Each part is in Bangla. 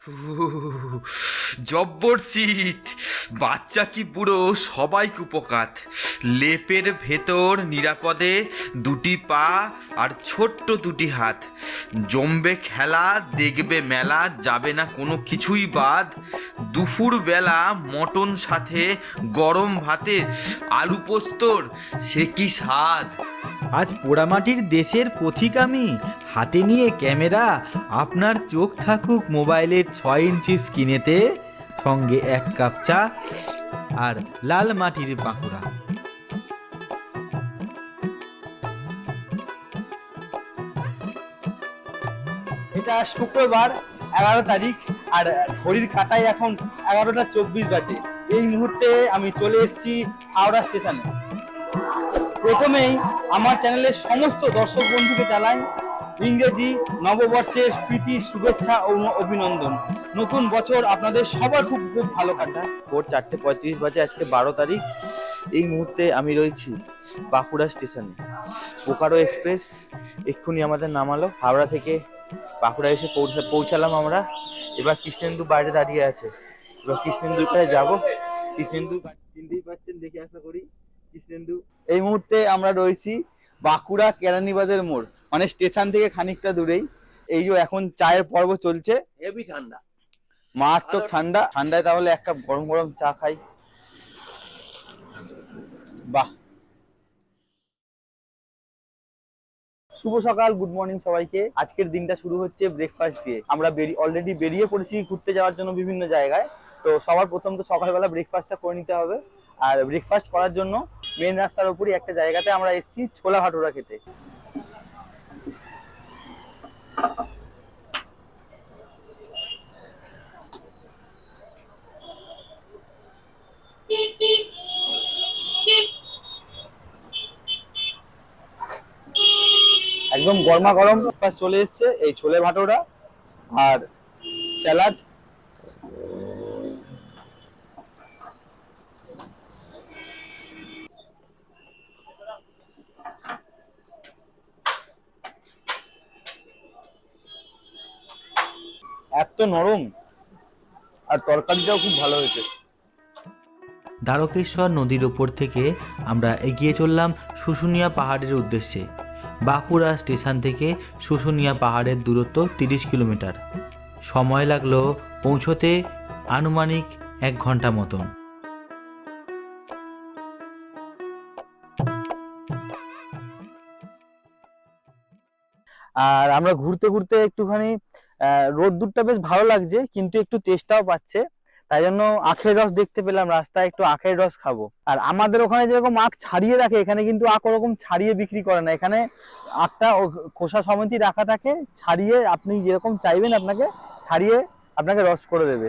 উহ, জব্বর শীত। বাচ্চা কি বুড়ো সবাই কুপোকাত। লেপের ভেতর নিরাপদে দুটি পা আর ছোট্ট দুটি হাত। জমবে খেলা, দেখবে মেলা, যাবে না কোনো কিছুই বাদ। দুপুর বেলা মটন সাথে গরম ভাতে আলু পোস্তর সে কি স্বাদ। আজ পোড়ামাটির দেশের পথিক আমি, হাতে নিয়ে ক্যামেরা। আপনার চোখ থাকুক মোবাইলের 6 ইঞ্চি স্ক্রিনেতে, সঙ্গে 1 কাপ চা আর লাল মাটির বাঁকুড়া। এটা শুক্রবার 11 তারিখ, আর ঘড়ির কাঁটায় এখন 11টা 24 বাজে। এই মুহূর্তে আমি চলে এসেছি হাওড়া স্টেশনে। প্রথমেই আমার চ্যানেলের সমস্ত দর্শক বন্ধুকে জানাই ইংরেজি নববর্ষের প্রীতি, শুভেচ্ছা ও অভিনন্দন। নতুন বছর আপনাদের সবার খুব খুব ভালো কাটা। ভোর 4:35 বাজে, আজকে 12 তারিখ। এই মুহূর্তে আমি রয়েছি বাঁকুড়া স্টেশনে। বোকারো এক্সপ্রেস এক্ষুনি আমাদের নামালো। হাওড়া থেকে বাঁকুড়া এসে পৌঁছালাম আমরা। এবার কৃষ্ণেন্দু বাইরে দাঁড়িয়ে আছে, এবার কৃষ্ণেন্দুর কাছে যাবো। কৃষ্ণেন্দু চিনতেই পারছেন দেখে, আশা করি কৃষ্ণেন্দু। এই মুহূর্তে আমরা রয়েছি বাঁকুড়া কেরানীবাজার মোড়, মানে স্টেশন থেকে খানিকটা দূরেই। এই যে এখন চায়ের পর্ব চলছে। হেভি ঠান্ডা, মারাত্মক ঠান্ডা। ঠান্ডায় তাহলে 1 কাপ গরম গরম চা খাই। বাহ, শুভ সকাল, গুড মর্নিং সবাইকে। আজকের দিনটা শুরু হচ্ছে ব্রেকফাস্ট দিয়ে। আমরা অলরেডি বেরিয়ে পড়েছি ঘুরতে যাওয়ার জন্য বিভিন্ন জায়গায়। তো সবার প্রথম তো সকালবেলা ব্রেকফাস্টটা করে নিতে হবে। আর ব্রেকফাস্ট করার জন্য মেন রাস্তার উপরই একটা জায়গাতে আমরা এসেছি ছোলা ভাটুরা খেতে। একদম গরমা গরম ব্রেকফাস্ট চলে এসছে, এই ছোলে ভাটুরা আর স্যালাড। এত নরম, আর তরকারিটাও খুব ভালো হয়েছে। দ্বারকেশ্বর নদীর ওপর থেকে আমরা এগিয়ে চললাম শুশুনিয়া পাহাড়ের উদ্দেশ্যে। বাঁকুড়া স্টেশন থেকে শুশুনিয়া পাহাড়ের দূরত্ব 30 কিলোমিটার। সময় লাগলো পৌঁছতে আনুমানিক 1 ঘন্টা মতন। আর আমরা ঘুরতে ঘুরতে একটুখানি রোদ্দুরটা বেশ ভালো লাগছে, কিন্তু একটু তেষ্টাও পাচ্ছে। তাই জন্য আখের রস দেখতে পেলাম রাস্তায়, একটু আখের রস খাবো। আর আমাদের ওখানে যেরকম আখ ছাড়িয়ে রাখে, এখানে কিন্তু আখ ওরকম ছাড়িয়ে বিক্রি করে না। এখানে আখটা খোসা সমেতই রাখা থাকে, ছাড়িয়ে আপনি যেরকম চাইবেন আপনাকে ছাড়িয়ে আপনাকে রস করে দেবে।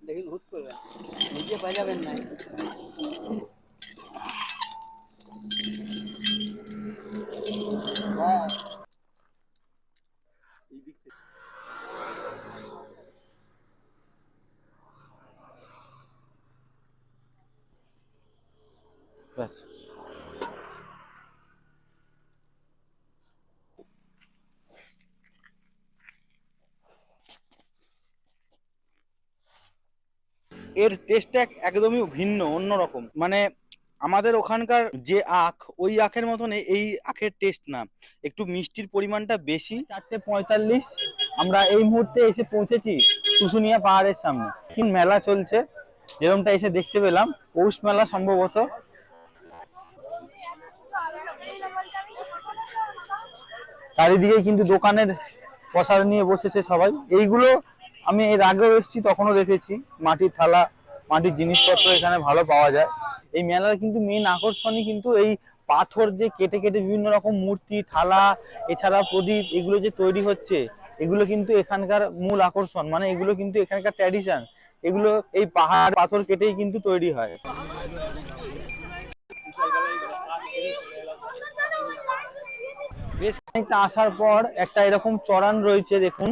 দেখি হুট করবে, নিজে পাইলাবেন না। হ্যাঁ, ব্যাস। এর টেস্টটা একদমই ভিন্ন, অন্যরকম। মানে আমাদের ওখানকার যে আখ, ওই আখের মতন এই আখের টেস্ট না, একটু মিষ্টির পরিমাণটা বেশি। 4:45 আমরা এই মুহূর্তে এসে পৌঁছেছি শুশুনিয়া পাহাড়ের সামনে। কিন্তু মেলা চলছে, যেরকমটা এসে দেখতে পেলাম, পৌষ মেলা সম্ভবত। চারিদিকে কিন্তু দোকানের পসরা নিয়ে বসেছে সবাই। এইগুলো আমি এর আগেও এসেছি, তখনও দেখেছি। মাটির থালা, মাটির জিনিসপত্র এখানে ভালো পাওয়া যায়। এই মেলার কিন্তু মেন আকর্ষণই কিন্তু এই পাথর যে কেটে কেটে বিভিন্ন রকম মূর্তি, থালা, এছাড়া প্রদীপ, এগুলো যে তৈরি হচ্ছে, এগুলো কিন্তু এখানকার মূল আকর্ষণ। মানে এগুলো কিন্তু এখানকার ট্র্যাডিশন। এগুলো এই পাহাড় পাথর কেটেই কিন্তু তৈরি হয়। বেশ খানিকটা আসার পর একটা এরকম চড়ান রয়েছে, দেখুন।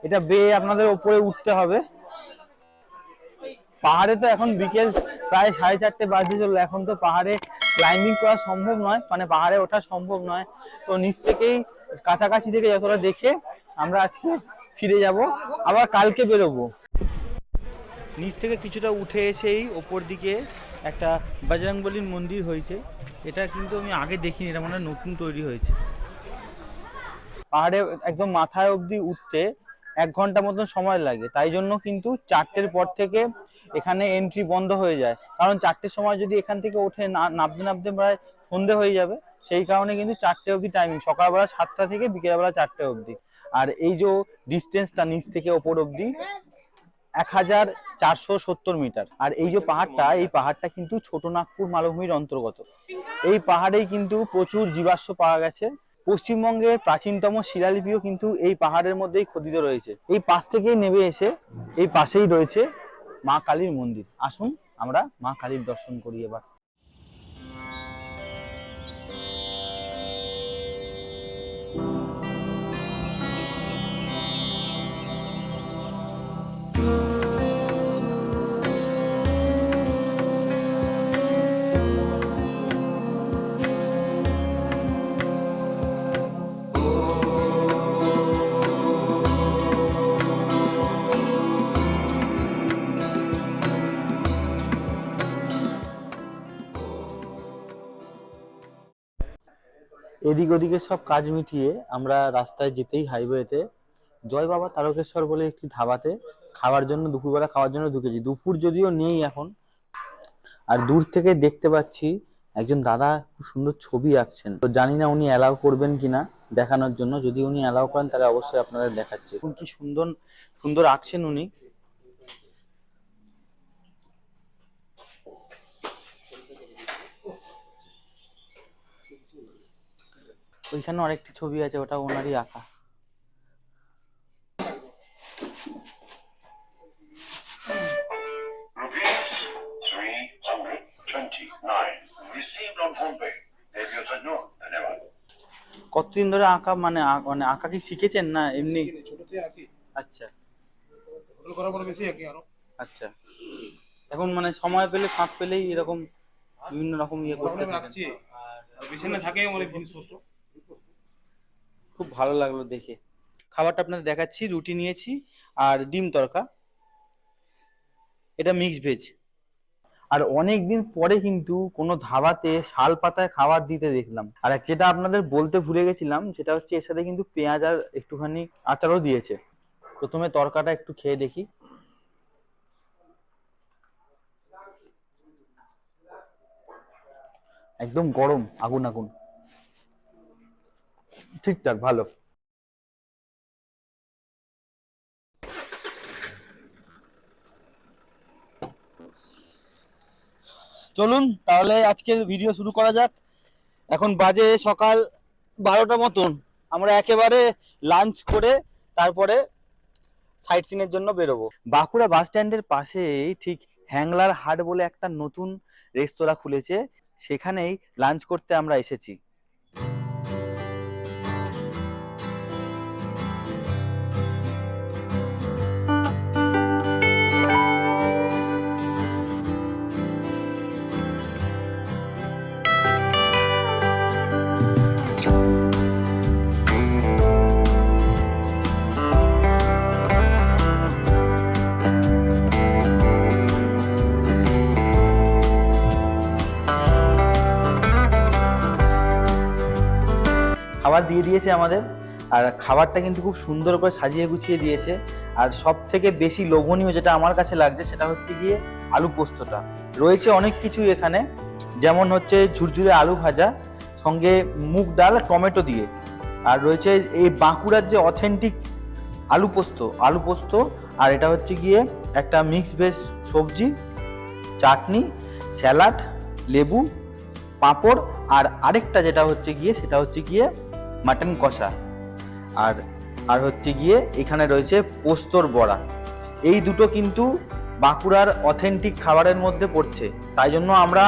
এটা বেয়ে আপনাদের উপরে উঠতে হবে। পাহাড়ে তো এখন বিকেল প্রায় 4:30 বাজতে চললো, এখন তো পাহাড়ে ক্লাইম্বিং করা সম্ভব নয়, মানে পাহাড়ে ওঠা সম্ভব নয়। তো নিচ থেকেই কাছাকাছি থেকে যতটা দেখে আমরা আজকে ফিরে যাব, আবার কালকে বেরোবো। নিচ থেকে কিছুটা উঠে এসেই ওপর দিকে একটা বজরংবলীর মন্দির হয়েছে। এটা কিন্তু আমি আগে দেখিনি, এটা মনে হয় নতুন তৈরি হয়েছে। পাহাড়ে একদম মাথায় অবধি উঠতে 1 ঘন্টা মতন সময় লাগে, তাই জন্য কিন্তু 4টের পর থেকে এখানে এন্ট্রি বন্ধ হয়ে যায়। কারণ 4টের সময় যদি এখান থেকে ওঠে নামতে নামতে প্রায় সন্ধে হয়ে যাবে, সেই কারণে কিন্তু 4টে অবধি টাইমিং, সকালবেলা 7টা থেকে বিকেলবেলা 4টে অবধি। আর এই যে ডিস্টেন্সটা নিচ থেকে ওপর অবধি 1470 মিটার। আর এই যে পাহাড়টা, এই পাহাড়টা কিন্তু ছোটনাগপুর মালভূমির অন্তর্গত। এই পাহাড়েই কিন্তু প্রচুর জীবাশ্ম পাওয়া গেছে। পশ্চিমবঙ্গের প্রাচীনতম শিলালিপিও কিন্তু এই পাহাড়ের মধ্যেই খোদিত রয়েছে। এই পাশ থেকেই নেমে এসে এই পাশেই রয়েছে মা কালীর মন্দির। আসুন আমরা মা কালীর দর্শন করি এবার। এদিক ওদিকে সব কাজ মিটিয়ে আমরা রাস্তায় যেতেই হাইওয়েতে জয় বাবা তারকেশ্বর বলে একটি ধাবাতে খাওয়ার জন্য, দুপুরবেলা খাওয়ার জন্য ঢুকেছি। দুপুর যদিও নেই এখন। আর দূর থেকে দেখতে পাচ্ছি একজন দাদা খুব সুন্দর ছবি আঁকছেন। তো জানি না উনি অ্যালাউ করবেন কিনা দেখানোর জন্য। যদি উনি অ্যালাউ করেন তাহলে অবশ্যই আপনাদের দেখাচ্ছি। কি সুন্দর সুন্দর আঁকছেন উনি। ওইখানে আরেকটি ছবি আছে, ওটা ওনারই আঁকা। কতদিন ধরে আঁকা, মানে আঁকা কি শিখেছেন না এমনি? আচ্ছা আচ্ছা, এখন মানে সময় পেলে ফাঁক পেলেই এরকম বিভিন্ন রকম ইয়ে করতে জিনিসপত্র। খুব ভালো লাগলো দেখে। খাবারটা আপনাদের দেখাচ্ছি। রুটি নিয়েছি আর ডিম তড়কা, এটা মিক্স ভেজ। আর অনেকদিন পরে কিন্তু কোনো ধাবাতে শাল পাতায় খাবার দিতে দেখলাম। আর যেটা আপনাদের বলতে ভুলে গেছিলাম, সেটা হচ্ছে এর সাথে কিন্তু পেঁয়াজ আর একটুখানি আচারও দিয়েছে। প্রথমে তড়কাটা একটু খেয়ে দেখি। একদম গরম, আগুন আগুন, ঠিকঠাক ভালো। চলুন তাহলে আজকের ভিডিও শুরু করা যাক। এখন বাজে সকাল 12টা মতন। আমরা একেবারে লাঞ্চ করে তারপরে সাইট সিনের জন্য বেরোবো। বাঁকুড়া বাস স্ট্যান্ডের পাশেই ঠিক হ্যাংলার হাট বলে একটা নতুন রেস্তোরাঁ খুলেছে, সেখানেই লাঞ্চ করতে আমরা এসেছি। খাবার দিয়ে দিয়েছে আমাদের, আর খাবারটা কিন্তু খুব সুন্দর করে সাজিয়ে গুছিয়ে দিয়েছে। আর সব থেকে বেশি লোভনীয় যেটা আমার কাছে লাগছে সেটা হচ্ছে গিয়ে আলু পোস্তটা। রয়েছে অনেক কিছু এখানে, যেমন হচ্ছে ঝুরঝুরে আলু ভাজা, সঙ্গে মুগ ডাল টমেটো দিয়ে। আর রয়েছে এই বাঁকুড়ার যে অথেন্টিক আলু পোস্ত। আর এটা হচ্ছে গিয়ে একটা মিক্স ভেজ সবজি, চাটনি, স্যালাড, লেবু, পাঁপড়, আর আরেকটা যেটা হচ্ছে গিয়ে সেটা হচ্ছে গিয়ে মাটন কষা। আর হচ্ছে গিয়ে এখানে রয়েছে পোস্তর বড়া। এই দুটো কিন্তু বাঁকুড়ার অথেন্টিক খাবারের মধ্যে পড়ছে, তাই জন্য আমরা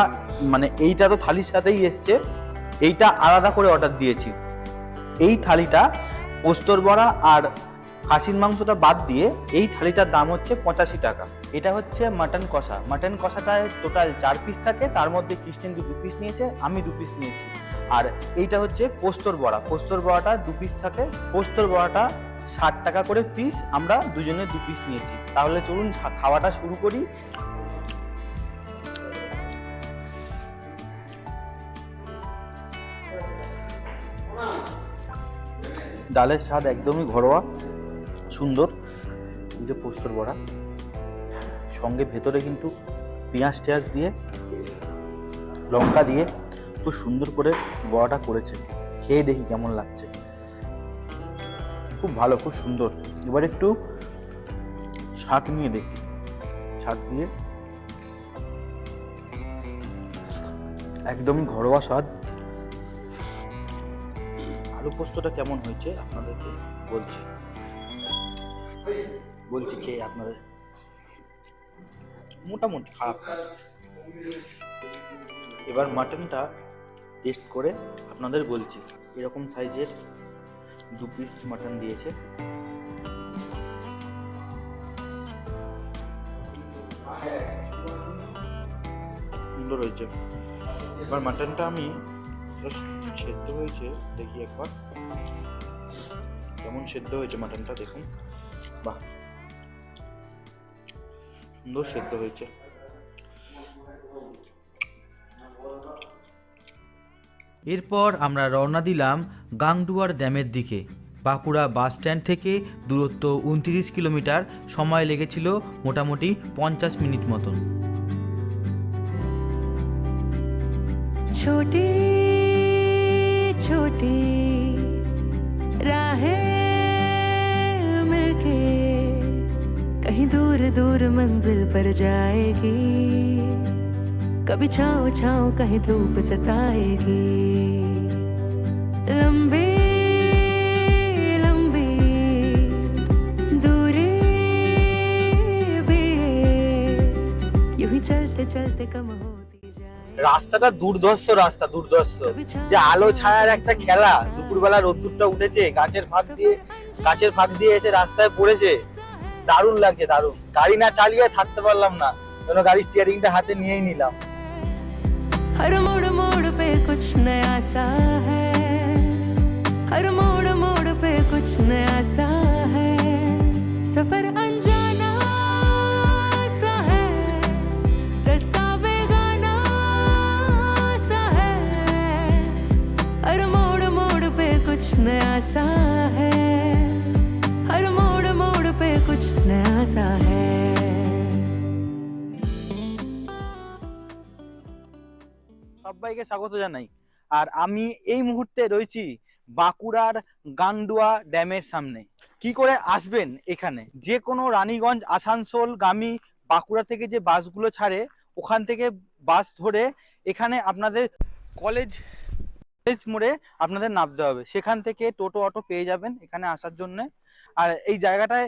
মানে এইটা তো থালির সাথেই এসছে, এইটা আলাদা করে অর্ডার দিয়েছি। এই থালিটা পোস্তর বড়া আর খাসির মাংসটা বাদ দিয়ে এই থালিটার দাম হচ্ছে 85 টাকা। এটা হচ্ছে মাটন কষা। মাটন কষাটায় টোটাল 4 পিস থাকে, তার মধ্যে ক্রিস্টিয়ান 2 পিস নিয়েছে, আমি 2 পিস নিয়েছি। আর এইটা হচ্ছে পোস্তর বড়া। পোস্তর বড়াটা 2 পিস থাকে। পোস্তর বড়াটা 60 টাকা করে পিস, আমরা দুজনে 2 পিস নিয়েছি। তাহলে চলুন খাওয়াটা শুরু করি। ডালের স্বাদ একদমই ঘরোয়া, সুন্দর। এই যে পোস্তর বড়া, সঙ্গে ভেতরে কিন্তু পেঁয়াজ টেয়াজ দিয়ে, লঙ্কা দিয়ে খুব সুন্দর করে বড়াটা করেছে। খেয়ে দেখি কেমন লাগছে। খুব ভালো, খুব সুন্দর। এবার একটু শাক নিয়ে দেখি। শাক দিয়ে একদমই ঘরোয়া স্বাদ। আলু পোস্তটা কেমন হয়েছে আপনাদেরকে বলছি খেয়ে আপনাদের। মোটামুটি খারাপ না। এবার মাটনটা টেস্ট করে আপনাদের বলছি। এরকম সাইজের 2 পিস মাটন দিয়েছে। সুন্দর হয়েছে। এবার মাটনটা আমি সেদ্ধ হয়েছে দেখি একবার কেমন সেদ্ধ হয়েছে মাটনটা, দেখুন। বাহ, সুন্দর সেদ্ধ হয়েছে। এরপর আমরা রওনা দিলাম গাংডুয়ার ড্যামের দিকে। বাঁকুড়া বাস স্ট্যান্ড থেকে দূরত্ব 29 কিলোমিটার, সময় লেগেছিল মোটামুটি 50 মিনিট মতন। छोटी छोटी राहें मिलके कहीं दूर दूर मंजिल पर जाएगी, कभी छाँव छाँव कहीं धूप सताएगी। लंबी लंबी दूरी भी यूं ही चलते चलते कम होती जाए। রাস্তাটা দুর্ধর্ষ, রাস্তা দুর্ধর্ষ। যে আলো ছায়ার একটা খেলা। দুপুরবেলা রোদ্দুরটা উঠেছে, গাছের ফাঁক দিয়ে এসে রাস্তায় পড়েছে। দারুণ লাগছে, দারুণ। গাড়ি না চালিয়ে থাকতে পারলাম না, যেন গাড়ির স্টিয়ারিংটা হাতে নিয়েই নিলাম। हर मोड़ मोड़ पे कुछ नया सा है, हर मोड़ मोड़ पे कुछ नया सा है, सफर अनजाना सा है, रास्ता बेगाना सा है, हर मोड़ मोड़ पे कुछ नया सा है, हर मोड़ मोड़ पे कुछ नया सा है। সবাইকে স্বাগত জানাই। আর আমি এই মুহূর্তে রয়েছি বাঁকুড়ার গাংডুয়া ড্যামের সামনে। কি করে আসবেন এখানে? যে কোনো রানীগঞ্জ আসানসোল গামী বাঁকুড়া থেকে যে বাসগুলো ছাড়ে, ওখান থেকে বাস ধরে এখানে আপনাদের কলেজ মোড়ে আপনাদের নামতে হবে। সেখান থেকে টোটো অটো পেয়ে যাবেন এখানে আসার জন্য। আর এই জায়গাটায়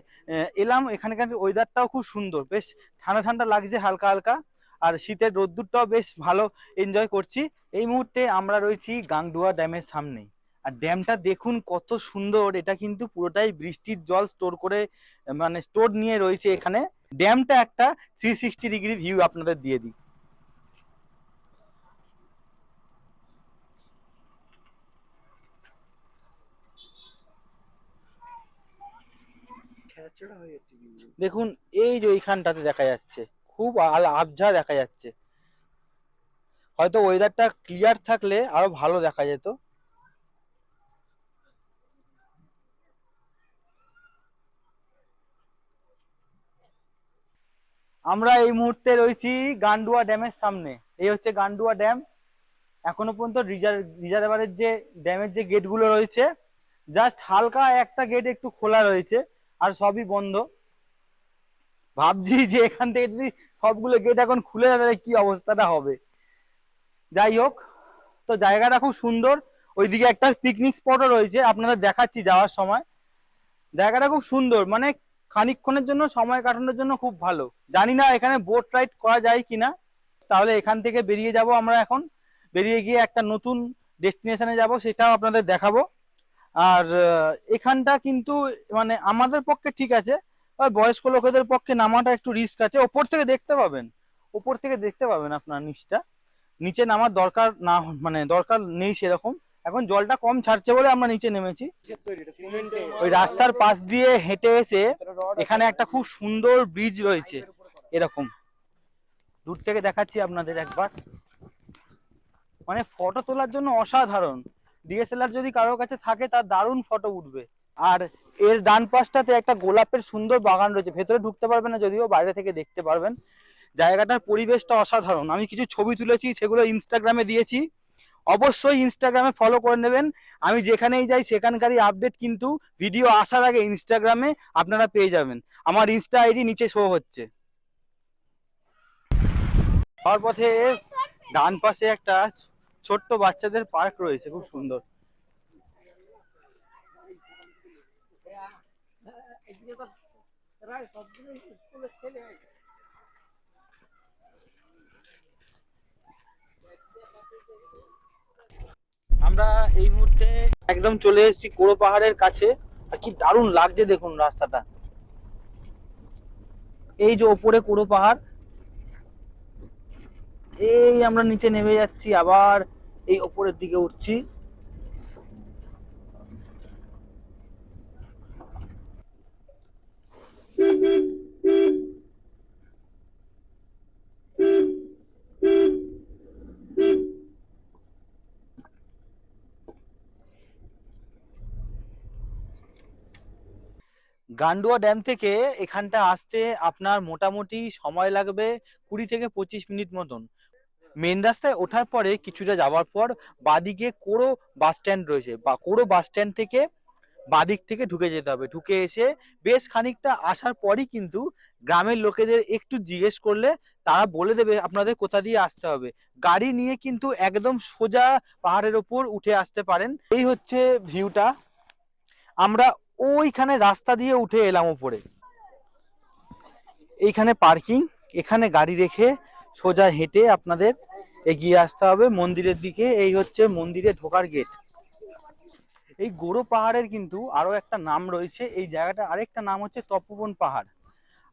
এলাম, এখানকার ওয়েদারটাও খুব সুন্দর, বেশ ঠান্ডা ঠান্ডা লাগছে হালকা হালকা। আর শীতের রোদ্দুরটাও বেশ ভালো এনজয় করছি। এই মুহূর্তে আমরা রয়েছি গাংডুয়া ড্যামের সামনে। আর ড্যামটা দেখুন কত সুন্দর। এটা কিন্তু পুরোটাই বৃষ্টির জল স্টোর করে, মানে স্টোর নিয়ে রয়েছে এখানে। ড্যামটা একটা 360 ডিগ্রি ভিউ আপনাদের দিয়ে দিই। দেখুন এই যে এইখানটাতে দেখা যাচ্ছে, খুব আবঝা দেখা যাচ্ছে। হয়তো ওয়েদারটা ক্লিয়ার থাকলে আরো ভালো দেখা যেত। আমরা এই মুহূর্তে রয়েছি গান্ডুয়া ড্যামের সামনে। এই হচ্ছে গান্ডুয়া ড্যাম। এখনো পর্যন্ত রিজার্ভারের যে ড্যামের যে গেটগুলো রয়েছে, জাস্ট হালকা একটা গেট একটু খোলা রয়েছে, আর সবই বন্ধ। ভাবছি যে এখান থেকে যদি সবগুলো গেট এখন খুলে যাবে কি অবস্থাটা হবে। যাই হোক, তো জায়গাটা খুব সুন্দর। ওইদিকে একটা পিকনিক স্পটও রয়েছে, আপনাদের দেখাচ্ছি যাওয়ার সময়। জায়গাটা খুব সুন্দর, মানে খানিকক্ষণের জন্য সময় কাটানোর জন্য খুব ভালো। জানি না এখানে বোট রাইড করা যায় কিনা। তাহলে এখান থেকে বেরিয়ে যাব আমরা এখন। বেরিয়ে গিয়ে একটা নতুন ডেস্টিনেশনে যাব, সেটাও আপনাদের দেখাবো। আর এখানটা কিন্তু মানে আমাদের পক্ষে ঠিক আছে, আর বয়স্ক লোকেদের পক্ষে নামাটা একটু রিস্ক আছে। ওপর থেকে দেখতে পাবেন, ওপর থেকে দেখতে পাবেন আপনার নিচটা। নিচে নামার দরকার না, মানে দরকার নেই সেরকম। এখন জলটা কম ছাড়ছে বলে আমরা নিচে নেমেছি। ওই রাস্তার পাশ দিয়ে হেঁটে এসে এখানে একটা খুব সুন্দর ব্রিজ রয়েছে, এরকম দূর থেকে দেখাচ্ছি আপনাদের একবার। মানে ফটো তোলার জন্য অসাধারণ। ডিএসএলআর যদি কারোর কাছে থাকে তার দারুণ ফটো উঠবে। আর এর ডান পাশটাতে একটা গোলাপের সুন্দর বাগান রয়েছে, ভেতরে ঢুকতে পারবেন না, যদিও বাইরে থেকে দেখতে পারবেন। জায়গাটার পরিবেশটা অসাধারণ। আমি কিছু ছবি তুলেছি, সেগুলো ইনস্টাগ্রামে দিয়েছি, অবশ্যই ইনস্টাগ্রামে ফলো করে নেবেন। আমি যেখানেই যাই সেখানকারই আপডেট কিন্তু ভিডিও আসার আগে ইনস্টাগ্রামে আপনারা পেয়ে যাবেন। আমার ইনস্টা আইডি নিচে শো হচ্ছে। যাওয়ার পথে ডান পাশে একটা ছোট্ট বাচ্চাদের পার্ক রয়েছে, খুব সুন্দর। আমরা এই মুহূর্তে একদম চলে এসেছি কোড়ো পাহাড়ের কাছে। আর কি দারুণ লাগছে দেখুন রাস্তাটা। এই যে ওপরে কোড়ো পাহাড়, এই আমরা নিচে নেমে যাচ্ছি, আবার এই ওপরের দিকে উঠছি। গান্ডুয়া ড্যাম থেকে এখানটা আসতে আপনার মোটামুটি সময় লাগবে 20 থেকে 25 মিনিট মতন। মেন রাস্তায় ওঠার পরে কিছুটা যাওয়ার পর বাদিকে কোড়ো বাস স্ট্যান্ড রয়েছে, বা কোড়ো বাস স্ট্যান্ড থেকে বাদিক থেকে ঢুকে যেতে হবে। ঢুকে এসে বেশ খানিকটা আসার পরই কিন্তু গ্রামের লোকেদের একটু জিজ্ঞেস করলে তারা বলে দেবে আপনাদের কোথা দিয়ে আসতে হবে। গাড়ি নিয়ে কিন্তু একদম সোজা পাহাড়ের ওপর উঠে আসতে পারেন। এই হচ্ছে ভিউটা। আমরা ওইখানে রাস্তা দিয়ে উঠে এলাম উপরে। এইখানে পার্কিং, এখানে গাড়ি রেখে সোজা হেঁটে আপনাদের এগিয়ে আসতে হবে মন্দিরের দিকে। এই হচ্ছে মন্দিরে ঢোকার গেট। এই গোরো পাহাড়ের কিন্তু আরো একটা নাম রয়েছে, এই জায়গাটা আরেকটা নাম হচ্ছে তপোবন পাহাড়।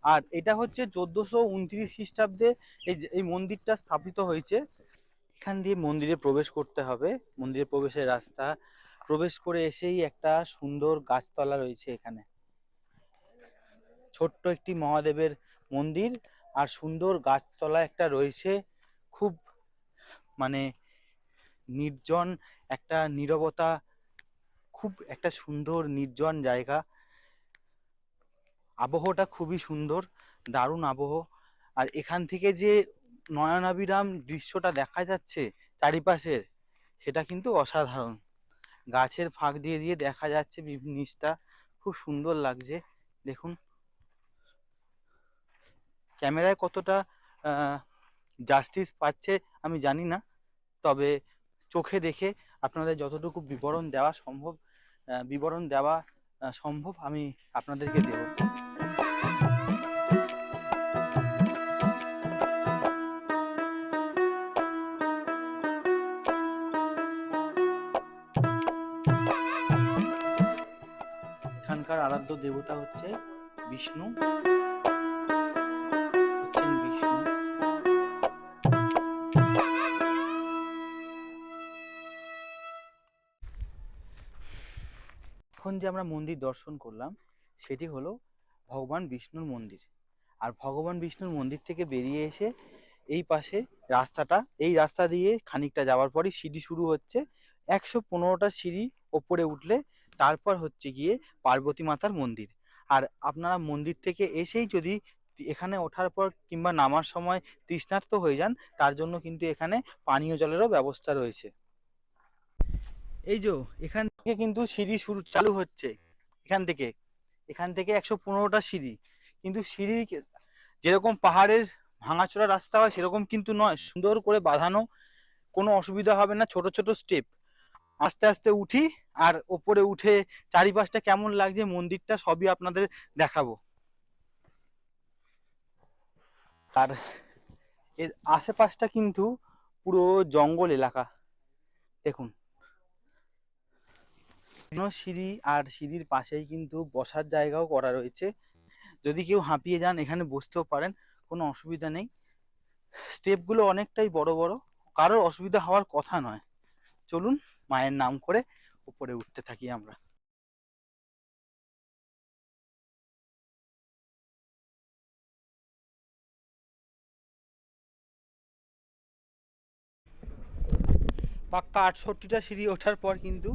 আর এটা হচ্ছে 1429 খ্রিস্টাব্দে এই মন্দিরটা স্থাপিত হয়েছে। এখান দিয়ে মন্দিরে প্রবেশ করতে হবে, মন্দিরে প্রবেশের রাস্তা। প্রবেশ করে এসেই একটা সুন্দর গাছতলা রয়েছে এখানে, ছোট্ট একটি মহাদেবের মন্দির আর সুন্দর গাছতলা একটা রয়েছে। খুব মানে নির্জন একটা নীরবতা, খুব একটা সুন্দর নির্জন জায়গা। আবহাওয়াটা খুবই সুন্দর, দারুণ আবহ। আর এখান থেকে যে নয়নাভিরাম দৃশ্যটা দেখা যাচ্ছে চারিপাশের, সেটা কিন্তু অসাধারণ। গাছের ফাঁক দিয়ে দিয়ে দেখা যাচ্ছে বিভিন্ন জিনিসটা, খুব সুন্দর লাগছে দেখুন। ক্যামেরায় কতটা জাস্টিস পাচ্ছে আমি জানি না, তবে চোখে দেখে আপনাদের যতটুকু বিবরণ দেওয়া সম্ভব আমি আপনাদেরকে দেব। এখানকার আরাধ্য দেবতা হচ্ছে বিষ্ণু, হচ্ছেন বিষ্ণু। এখন যে আমরা মন্দির দর্শন করলাম সেটি হলো ভগবান বিষ্ণুর মন্দির। আর ভগবান বিষ্ণুর মন্দির থেকে বেরিয়ে এসে এই পাশে রাস্তাটা, এই রাস্তা দিয়ে খানিকটা যাওয়ার পরই সিঁড়ি শুরু হচ্ছে। 115টা সিঁড়ি ওপরে উঠলে তারপর হচ্ছে গিয়ে পার্বতী মাতার মন্দির। আর আপনারা মন্দির থেকে এসেই যদি এখানে ওঠার পর কিংবা নামার সময় তৃষ্ণার্ত হয়ে যান, তার জন্য কিন্তু এখানে পানীয় জলেরও ব্যবস্থা রয়েছে। এই যে এখান থেকে কিন্তু সিঁড়ি চালু হচ্ছে, এখান থেকে 115টা সিঁড়ি। কিন্তু সিঁড়ি যেরকম পাহাড়ের ভাঙাচোরা রাস্তা হয় সেরকম কিন্তু নয়, সুন্দর করে বাঁধানো, কোনো অসুবিধা হবে না। ছোট ছোট স্টেপ, আস্তে আস্তে উঠি। আর ওপরে উঠে চারিপাশটা কেমন লাগছে মন্দিরটা সবই আপনাদের দেখাবো। আর এর আশেপাশটা কিন্তু পুরো জঙ্গল এলাকা দেখুন। সিঁড়ি আর সিঁড়ির পাশেই কিন্তু বসার জায়গাও করা রয়েছে, যদি কেউ হাঁপিয়ে যান এখানে বসতেও পারেন, কোনো অসুবিধা নেই। স্টেপগুলো অনেকটাই বড় বড়, কারোর অসুবিধা হওয়ার কথা নয়। চলুন মায়ের নাম করে উপরে উঠতে থাকি আমরা। পাক্কা 68টা সিঁড়ি ওঠার পর কিন্তু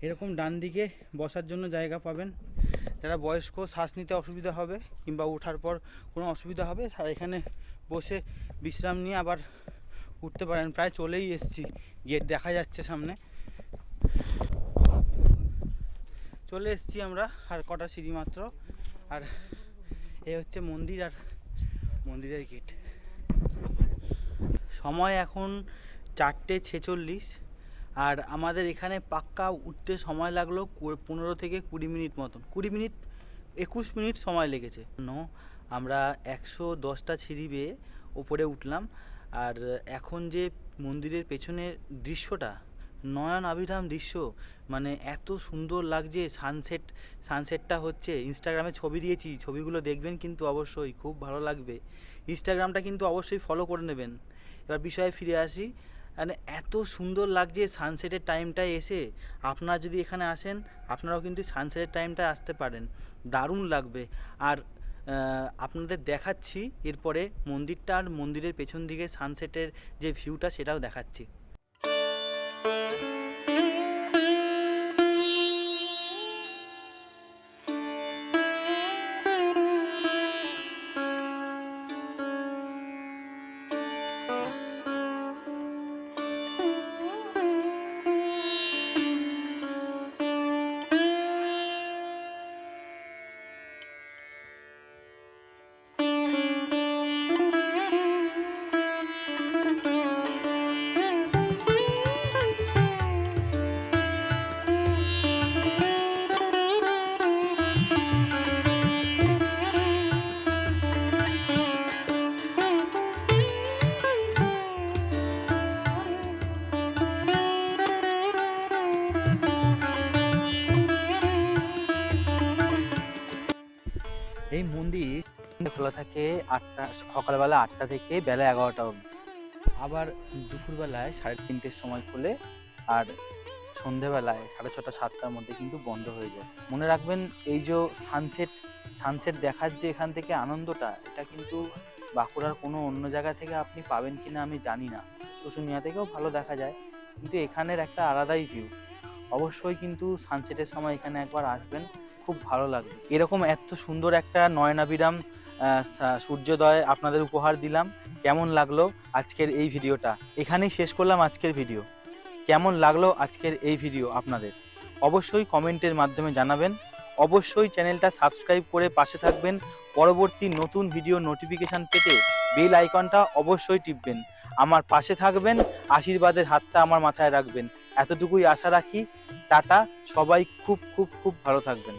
এরকম ডান দিকে বসার জন্য জায়গা পাবেন। যারা বয়স্ক, শ্বাস নিতে অসুবিধা হবে কিংবা ওঠার পর কোনো অসুবিধা হবে, তারা এখানে বসে বিশ্রাম নিয়ে আবার উঠতে পারেন। প্রায় চলেই এসেছি, গেট দেখা যাচ্ছে সামনে, চলে এসেছি আমরা। আর কটা সিঁড়ি মাত্র, আর এই হচ্ছে মন্দির আর মন্দিরের গেট। সময় এখন 4:46, আর আমাদের এখানে পাক্কা উঠতে সময় লাগলো 15 থেকে 20 মিনিট মতন, 20 মিনিট 21 মিনিট সময় লেগেছে। আমরা 110টা সিঁড়ি বেয়ে ওপরে উঠলাম। আর এখন যে মন্দিরের পেছনের দৃশ্যটা, নয়ন আভিরাম দৃশ্য, মানে এত সুন্দর লাগছে। সানসেটটা হচ্ছে, ইনস্টাগ্রামে ছবি দিয়েছি, ছবিগুলো দেখবেন কিন্তু অবশ্যই, খুব ভালো লাগবে। ইনস্টাগ্রামটা কিন্তু অবশ্যই ফলো করে নেবেন। এবার বিষয়ে ফিরে আসি, মানে এত সুন্দর লাগছে সানসেটের টাইমটায় এসে। আপনারা যদি এখানে আসেন, আপনারাও কিন্তু সানসেটের টাইমটায় আসতে পারেন, দারুণ লাগবে। আর আপনাদের দেখাচ্ছি এরপরে মন্দিরটা, আর মন্দিরের পেছন দিকে সানসেটের যে ভিউটা সেটাও দেখাচ্ছি। এই মন্দির খোলা থাকে সকালবেলা 8টা থেকে বেলা 11টা অবধি, আবার দুপুরবেলায় 3:30-র সময় খোলে, আর সন্ধেবেলায় 6:30 7টার মধ্যে কিন্তু বন্ধ হয়ে যায়। মনে রাখবেন, এই যে সানসেট দেখার যে এখান থেকে আনন্দটা, এটা কিন্তু বাঁকুড়ার কোনো অন্য জায়গা থেকে আপনি পাবেন কিনা আমি জানি না। শুশুনিয়া থেকেও ভালো দেখা যায়, কিন্তু এখানের একটা আলাদাই ভিউ। অবশ্যই কিন্তু সানসেটের সময় এখানে একবার আসবেন, খুব ভালো লাগবে। এরকম এত সুন্দর একটা নয়নাভিরাম সূর্যোদয় আপনাদের উপহার দিলাম। কেমন লাগলো আজকের এই ভিডিওটা? এখানেই শেষ করলাম আজকের ভিডিও। কেমন লাগলো আজকের এই ভিডিও আপনাদের অবশ্যই কমেন্টের মাধ্যমে জানাবেন। অবশ্যই চ্যানেলটা সাবস্ক্রাইব করে পাশে থাকবেন। পরবর্তী নতুন ভিডিও নোটিফিকেশান পেতে বেল আইকনটা অবশ্যই টিপবেন। আমার পাশে থাকবেন, আশীর্বাদের হাতটা আমার মাথায় রাখবেন। এতটুকুই আশা রাখি। টাটা, সবাই খুব খুব খুব ভালো থাকবেন।